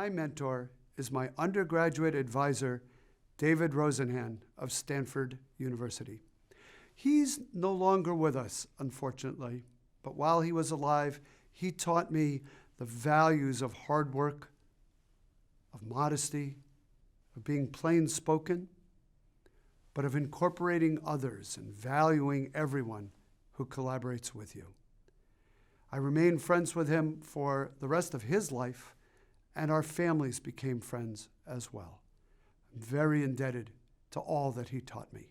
My mentor is my undergraduate advisor, David Rosenhan of Stanford University. He's no longer with us, unfortunately, but while he was alive, he taught me the values of hard work, of modesty, of being plain spoken, but of incorporating others and valuing everyone who collaborates with you. I remained friends with him for the rest of his life, and our families became friends as well. I'm very indebted to all that he taught me.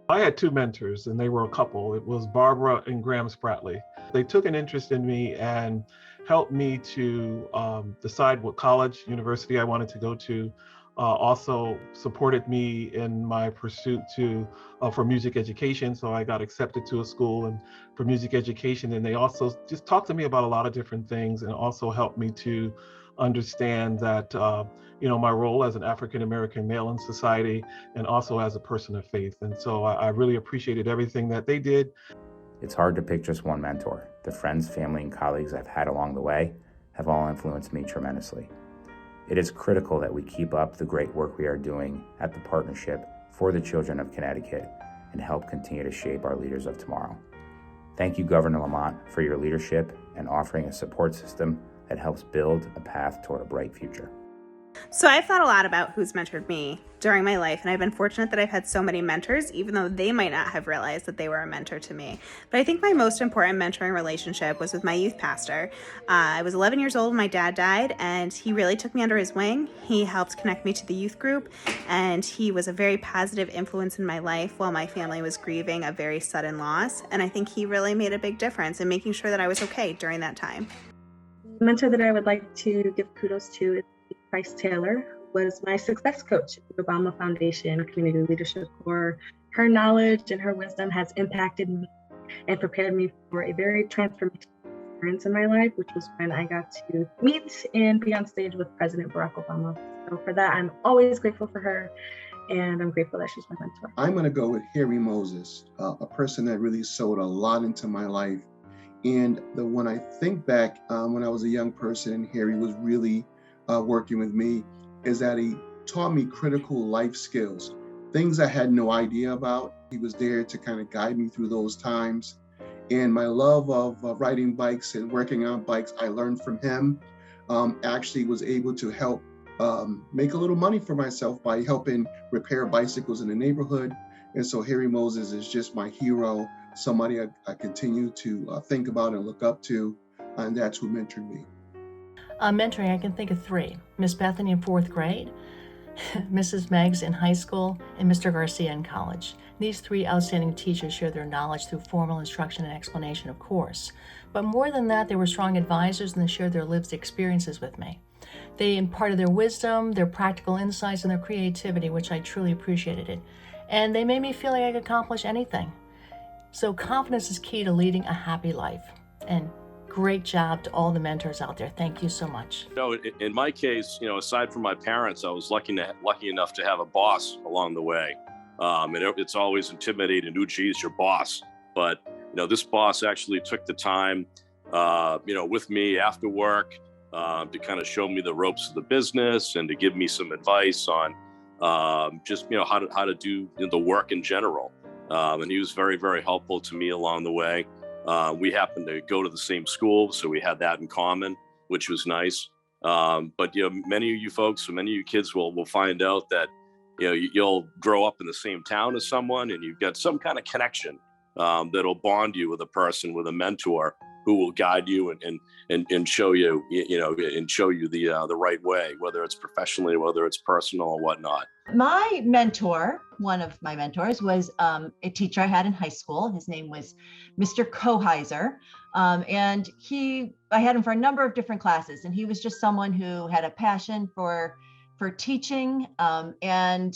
I had two mentors, and they were a couple. It was Barbara and Graham Spratley. They took an interest in me and helped me to decide what college, university I wanted to go to. Also supported me in my pursuit for music education. So I got accepted to a school and for music education. And they also just talked to me about a lot of different things and also helped me to understand that my role as an African-American male in society and also as a person of faith. And so I really appreciated everything that they did. It's hard to pick just one mentor. The friends, family, and colleagues I've had along the way have all influenced me tremendously. It is critical that we keep up the great work we are doing at the Partnership for the Children of Connecticut and help continue to shape our leaders of tomorrow. Thank you, Governor Lamont, for your leadership and offering a support system that helps build a path toward a bright future. So I've thought a lot about who's mentored me during my life, and I've been fortunate that I've had so many mentors, even though they might not have realized that they were a mentor to me. But I think my most important mentoring relationship was with my youth pastor. I was 11 years old when my dad died, and he really took me under his wing. He helped connect me to the youth group, and he was a very positive influence in my life while my family was grieving a very sudden loss. And I think he really made a big difference in making sure that I was okay during that time. The mentor that I would like to give kudos to is Price Taylor, was my success coach at the Obama Foundation Community Leadership Corps. Her knowledge and her wisdom has impacted me and prepared me for a very transformational experience in my life, which was when I got to meet and be on stage with President Barack Obama. So for that, I'm always grateful for her, and I'm grateful that she's my mentor. I'm going to go with Harry Moses, a person that really sowed a lot into my life. And when I think back when I was a young person and Harry was really working with me, is that he taught me critical life skills, things I had no idea about. He was there to kind of guide me through those times. And my love of riding bikes and working on bikes, I learned from him. Actually was able to help make a little money for myself by helping repair bicycles in the neighborhood. And so Harry Moses is just my hero, somebody I continue to think about and look up to, and that's who mentored me. Mentoring, I can think of three. Miss Bethany in 4th grade, Mrs. Meggs in high school, and Mr. Garcia in college. These three outstanding teachers shared their knowledge through formal instruction and explanation, of course. But more than that, they were strong advisors and they shared their lived experiences with me. They imparted their wisdom, their practical insights, and their creativity, which I truly appreciated it. And they made me feel like I could accomplish anything. So confidence is key to leading a happy life. And great job to all the mentors out there. Thank you so much. In my case, aside from my parents, I was lucky enough to have a boss along the way. And it's always intimidating. Oh, geez, your boss. But this boss actually took the time, with me after work to kind of show me the ropes of the business and to give me some advice on just how to do the work in general. And he was very, very helpful to me along the way. We happened to go to the same school, so we had that in common, which was nice. But many of you folks, so many of you kids will find out that you'll grow up in the same town as someone, and you've got some kind of connection that'll bond you with a person, with a mentor who will guide you and show you the right way, whether it's professionally, whether it's personal or whatnot. My mentor, one of my mentors, was a teacher I had in high school. His name was Mr. Koheiser. And I had him for a number of different classes. And he was just someone who had a passion for teaching and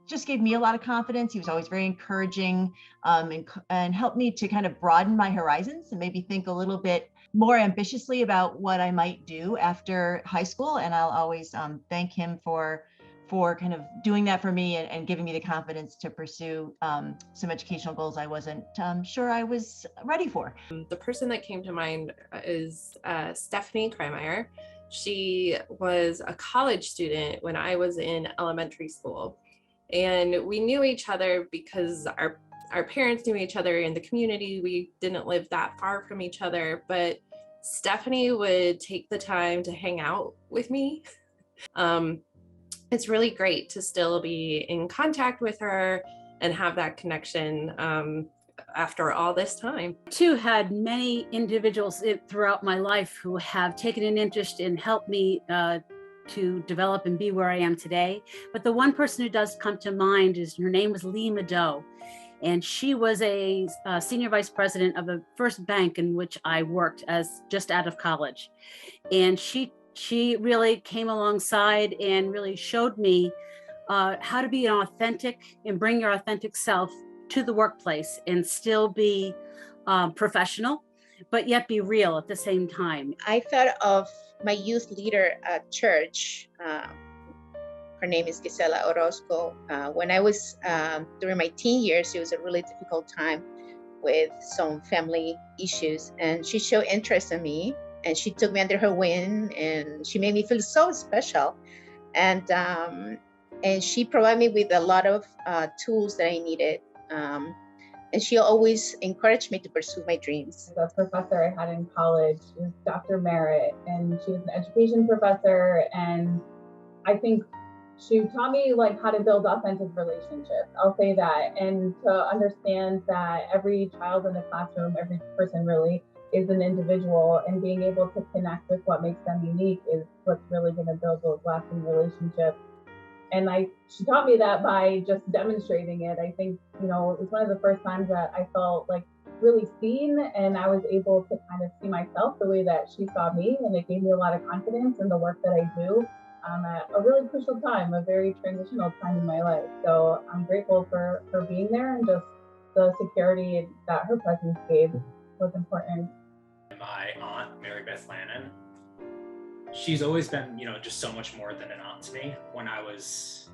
just gave me a lot of confidence. He was always very encouraging and helped me to kind of broaden my horizons and maybe think a little bit more ambitiously about what I might do after high school. And I'll always thank him for for kind of doing that for me and giving me the confidence to pursue some educational goals I wasn't sure I was ready for. The person that came to mind is Stephanie Kremeyer. She was a college student when I was in elementary school. And we knew each other because our parents knew each other in the community. We didn't live that far from each other, but Stephanie would take the time to hang out with me. It's really great to still be in contact with her and have that connection after all this time. Too had many individuals throughout my life who have taken an interest and helped me to develop and be where I am today. But the one person who does come to mind is, her name was Lee Mado. And she was a senior vice president of the first bank in which I worked as just out of college. And she really came alongside and really showed me how to be an authentic and bring your authentic self to the workplace and still be professional, but yet be real at the same time. I thought of my youth leader at church. Her name is Gisela Orozco. When I was during my teen years, it was a really difficult time with some family issues, and she showed interest in me, and she took me under her wing, and she made me feel so special, and she provided me with a lot of tools that I needed, and she always encouraged me to pursue my dreams. The professor I had in college was Dr. Merritt, and she was an education professor, and I think she taught me like how to build authentic relationships. I'll say that, and to understand that every child in the classroom, every person really is an individual, and being able to connect with what makes them unique is what's really going to build those lasting relationships. And she taught me that by just demonstrating it. I think, it was one of the first times that I felt like really seen, and I was able to kind of see myself the way that she saw me, and it gave me a lot of confidence in the work that I do. At a really crucial time, a very transitional time in my life. So I'm grateful for being there, and just the security that her presence gave was important. My aunt, Mary Beth Lannon, she's always been, just so much more than an aunt to me. When I was,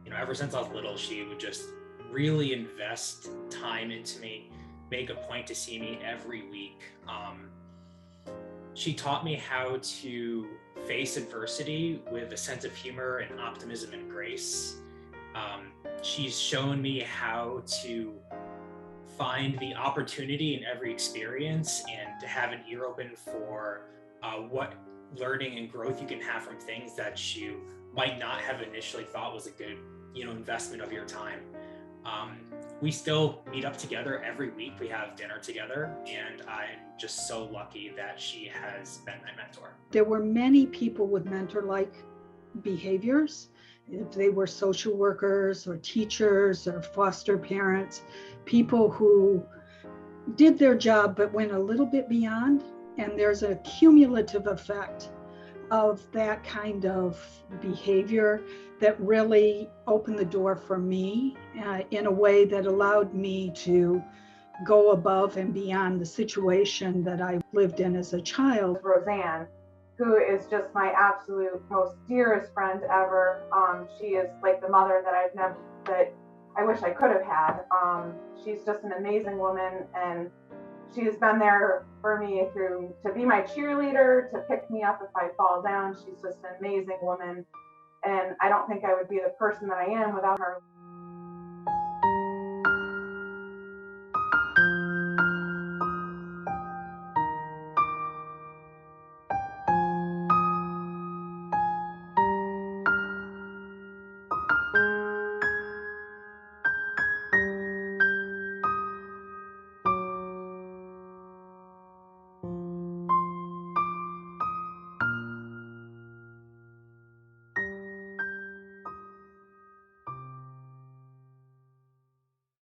ever since I was little, she would just really invest time into me, make a point to see me every week. She taught me how to face adversity with a sense of humor and optimism and grace. She's shown me how to find the opportunity in every experience and to have an ear open for what learning and growth you can have from things that you might not have initially thought was a good, investment of your time. We still meet up together every week. We have dinner together, and I'm just so lucky that she has been my mentor. There were many people with mentor-like behaviors. If they were social workers or teachers or foster parents, people who did their job but went a little bit beyond. And there's a cumulative effect of that kind of behavior that really opened the door for me in a way that allowed me to go above and beyond the situation that I lived in as a child. Roseanne, who is just my absolute most dearest friend ever. She is like the mother that I wish I could have had. She's just an amazing woman, and she's been there for me to be my cheerleader, to pick me up if I fall down. She's just an amazing woman. And I don't think I would be the person that I am without her.